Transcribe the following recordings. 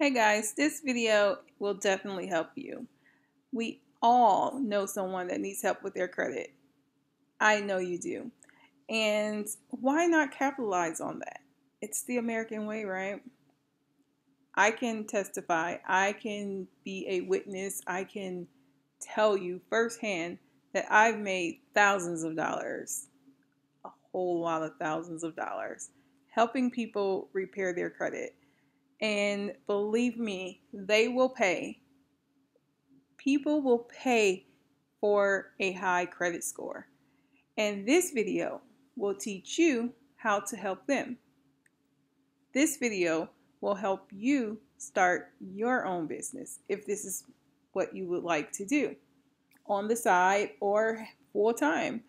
Hey guys, this video will definitely help you. We all know someone that needs help with their credit. I know you do. And why not capitalize on that? It's the American way, right? I can testify, I can be a witness, I can tell you firsthand that I've made thousands of dollars, a whole lot of thousands of dollars, helping people repair their credit. And believe me, they will pay. People will pay for a high credit score. And this video will teach you how to help them. This video will help you start your own business if this is what you would like to do on the side or full time.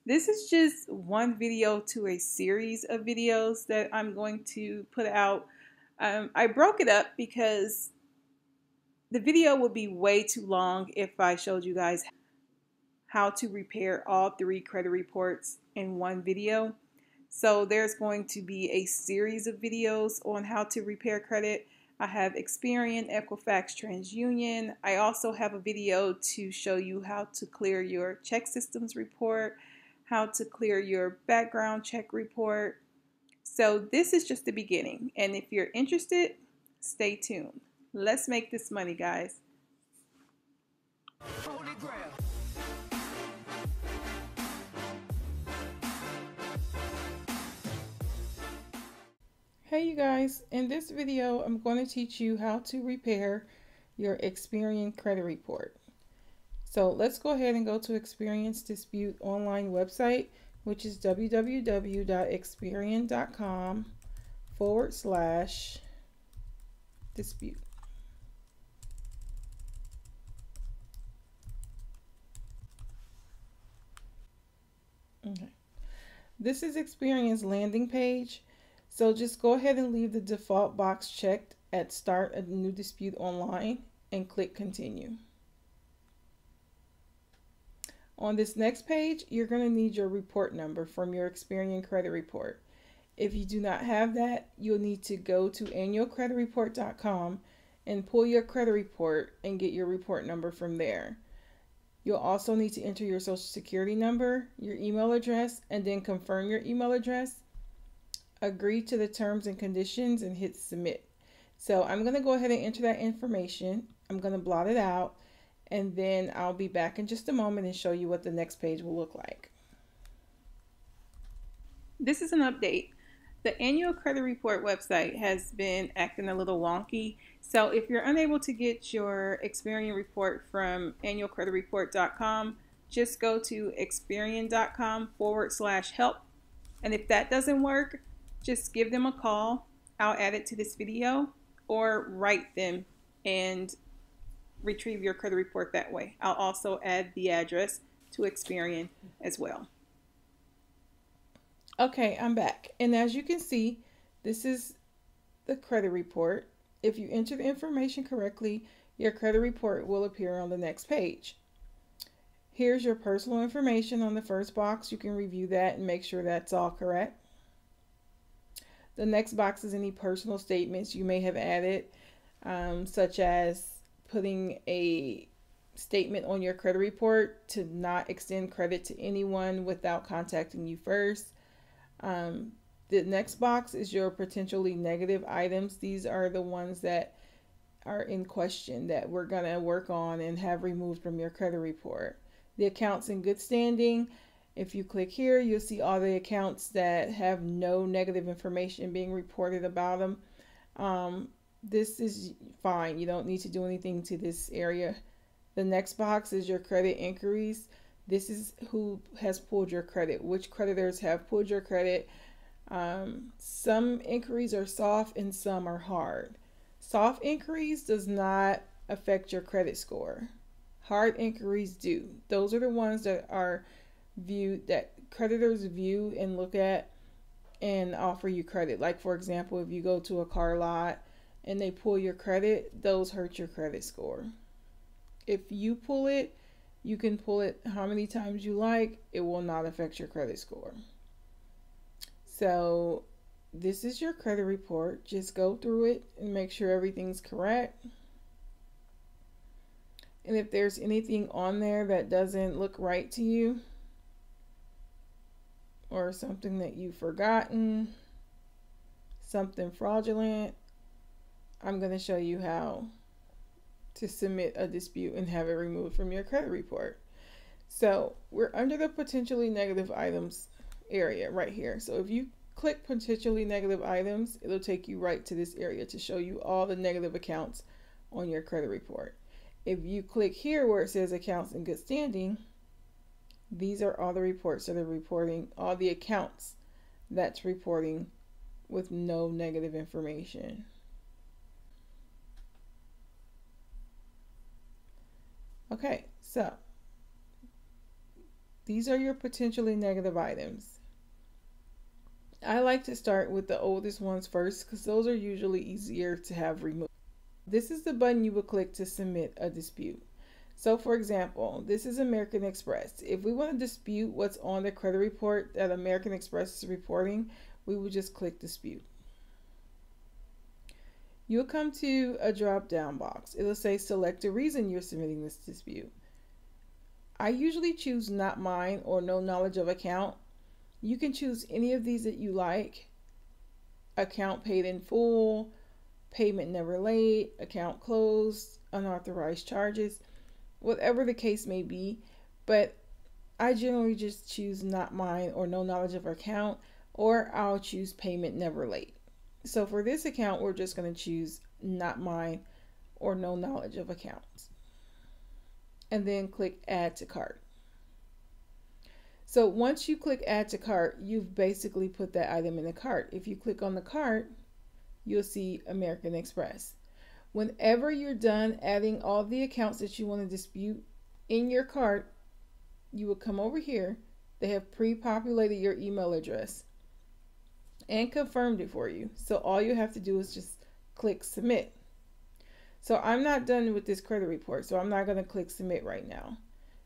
This is just one video to a series of videos that I'm going to put out. I broke it up because the video would be way too long if I showed you guys how to repair all 3 credit reports in one video. So there's going to be a series of videos on how to repair credit. I have Experian, Equifax, TransUnion. I also have a video to show you how to clear your check systems report, how to clear your background check report. So this is just the beginning. And if you're interested, stay tuned. Let's make this money, guys. Hey you guys, in this video I'm going to teach you how to repair your Experian credit report. So let's go ahead and go to Experian's dispute online website, which is www.experian.com/dispute. Okay. This is Experian's landing page. So just go ahead and leave the default box checked at Start a New Dispute Online and click Continue. On this next page, you're going to need your report number from your Experian credit report. If you do not have that, you'll need to go to annualcreditreport.com and pull your credit report and get your report number from there. You'll also need to enter your social security number, your email address, and then confirm your email address. Agree to the terms and conditions and hit submit. So I'm going to go ahead and enter that information. I'm going to blot it out, and then I'll be back in just a moment and show you what the next page will look like. This is an update. The annual credit report website has been acting a little wonky. So if you're unable to get your Experian report from annualcreditreport.com, just go to experian.com/help. And if that doesn't work, just give them a call. I'll add it to this video, or write them and retrieve your credit report that way. I'll also add the address to Experian as well. Okay, I'm back. And as you can see, this is the credit report. If you enter the information correctly, your credit report will appear on the next page. Here's your personal information on the first box. You can review that and make sure that's all correct. The next box is any personal statements you may have added, such as putting a statement on your credit report to not extend credit to anyone without contacting you first. The next box is your potentially negative items. These are the ones that are in question that we're going to work on and have removed from your credit report. The accounts in good standing. If you click here, you'll see all the accounts that have no negative information being reported about them. This is fine. You don't need to do anything to this area. The next box is your credit inquiries. This is who has pulled your credit, which creditors have pulled your credit. Some inquiries are soft and some are hard. Soft inquiries does not affect your credit score. Hard inquiries do. Those are the ones that are viewed, that creditors view and look at and offer you credit. Like for example, if you go to a car lot and they pull your credit, those hurt your credit score. If you pull it, you can pull it how many times you like. It will not affect your credit score. So this is your credit report. Just go through it and make sure everything's correct. And if there's anything on there that doesn't look right to you, or something that you've forgotten, something fraudulent, I'm going to show you how to submit a dispute and have it removed from your credit report. So we're under the potentially negative items area right here. So if you click potentially negative items, it'll take you right to this area to show you all the negative accounts on your credit report. If you click here where it says accounts in good standing, these are all the reports that are reporting, all the accounts that's reporting with no negative information. Okay, so these are your potentially negative items. I like to start with the oldest ones first because those are usually easier to have removed. This is the button you will click to submit a dispute. So for example, this is American Express. If we want to dispute what's on the credit report that American Express is reporting, we would just click dispute. You'll come to a drop down box. It'll say select a reason you're submitting this dispute. I usually choose not mine or no knowledge of account. You can choose any of these that you like. Account paid in full, payment never late, account closed, unauthorized charges, whatever the case may be. But I generally just choose not mine or no knowledge of account, or I'll choose payment never late. So for this account, we're just going to choose not mine or no knowledge of accounts. And then click add to cart. So once you click add to cart, you've basically put that item in the cart. If you click on the cart, you'll see American Express. Whenever you're done adding all the accounts that you want to dispute in your cart, you will come over here. They have pre-populated your email address and confirmed it for you. So all you have to do is just click submit. So I'm not done with this credit report, so I'm not going to click submit right now.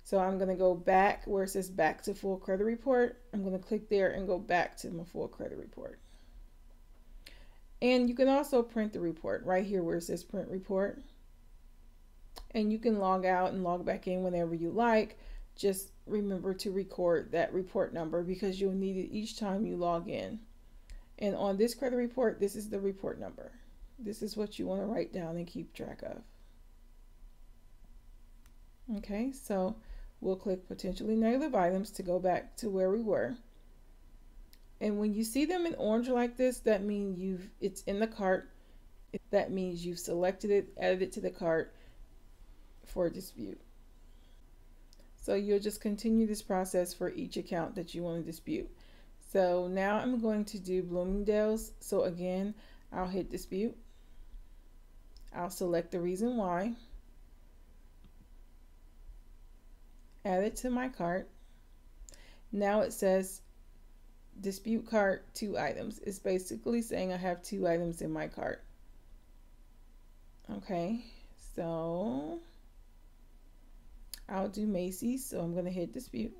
So I'm going to go back where it says back to full credit report. I'm going to click there and go back to my full credit report. And you can also print the report right here where it says print report. And you can log out and log back in whenever you like. Just remember to record that report number because you'll need it each time you log in. And on this credit report, this is the report number. This is what you want to write down and keep track of. Okay, so we'll click potentially negative items to go back to where we were. And when you see them in orange like this, that means it's in the cart. That means you've selected it, added it to the cart for a dispute. So you'll just continue this process for each account that you want to dispute. So now I'm going to do Bloomingdale's. So again, I'll hit dispute. I'll select the reason why. Add it to my cart. Now it says dispute cart 2 items. It's basically saying I have 2 items in my cart. Okay, so I'll do Macy's. So I'm going to hit dispute.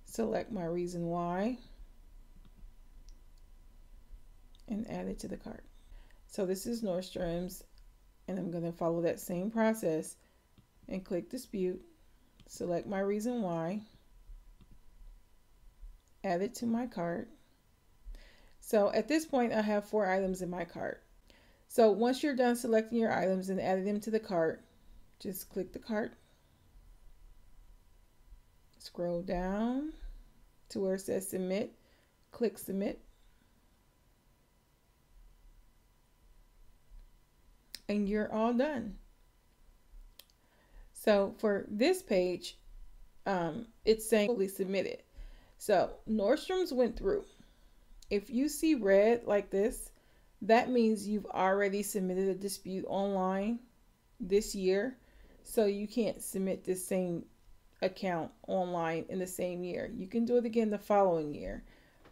Select my reason why. And add it to the cart. So this is Nordstrom's. And I'm going to follow that same process and click dispute. Select my reason why. Add it to my cart. So at this point, I have 4 items in my cart. So once you're done selecting your items and adding them to the cart, just click the cart. Scroll down to where it says submit. Click submit. And you're all done. So for this page, it's saying fully submitted. So Nordstrom's went through. If you see red like this, that means you've already submitted a dispute online this year. So you can't submit this same account online in the same year. You can do it again the following year,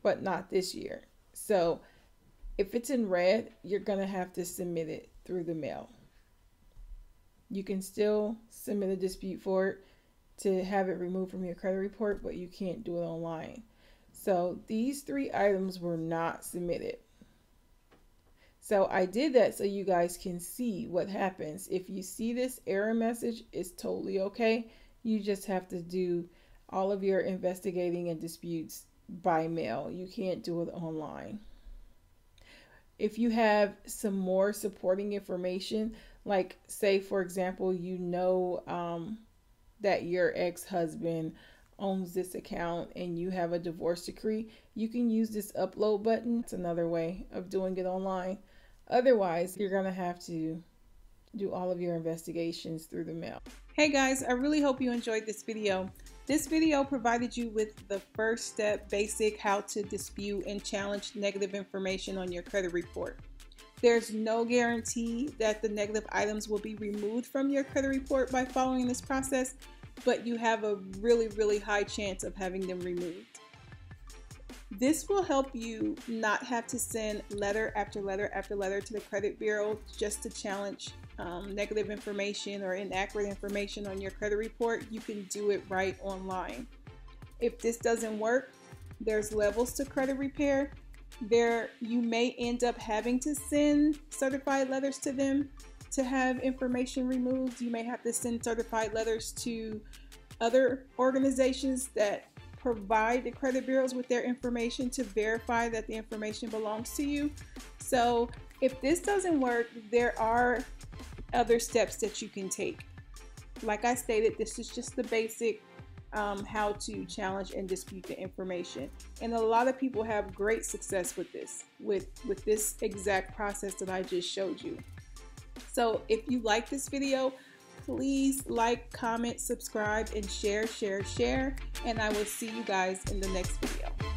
but not this year. So if it's in red, you're going to have to submit it through the mail. You can still submit a dispute for it to have it removed from your credit report, but you can't do it online. So these 3 items were not submitted. So I did that so you guys can see what happens. If you see this error message, it's totally okay. You just have to do all of your investigating and disputes by mail. You can't do it online. If you have some more supporting information, like say for example, that your ex-husband owns this account and you have a divorce decree, you can use this upload button. It's another way of doing it online. Otherwise, you're going to have to do all of your investigations through the mail. Hey guys, I really hope you enjoyed this video. This video provided you with the first step basic how to dispute and challenge negative information on your credit report. There's no guarantee that the negative items will be removed from your credit report by following this process, but you have a really high chance of having them removed. This will help you not have to send letter after letter after letter to the credit bureau just to challenge negative information or inaccurate information on your credit report. You can do it right online. If this doesn't work, there's levels to credit repair. You may end up having to send certified letters to them to have information removed. You may have to send certified letters to other organizations that provide the credit bureaus with their information to verify that the information belongs to you. So if this doesn't work, there are other steps that you can take. Like I stated, this is just the basic how to challenge and dispute the information. And a lot of people have great success with this exact process that I just showed you. So if you like this video, please like, comment, subscribe, and share. And I will see you guys in the next video.